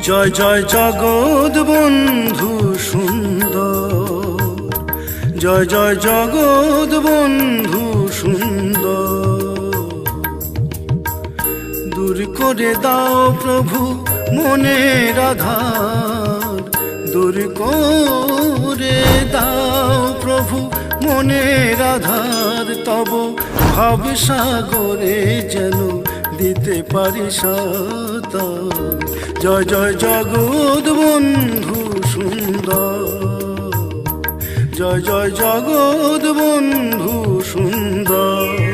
জয় জয় জগৎ বন্ধু সুন্দর, জয় জয় জগৎ বন্ধু সুন্দর। দূর করে দাও প্রভু মনের আধার, দূর করে দাও প্রভু মনের আধার। তব ভাব সাগরে যেন দিতে পারি সাঁতার। জয় জয় জগৎ বন্ধু সুন্দর, জয় জয় জগৎ বন্ধু সুন্দর।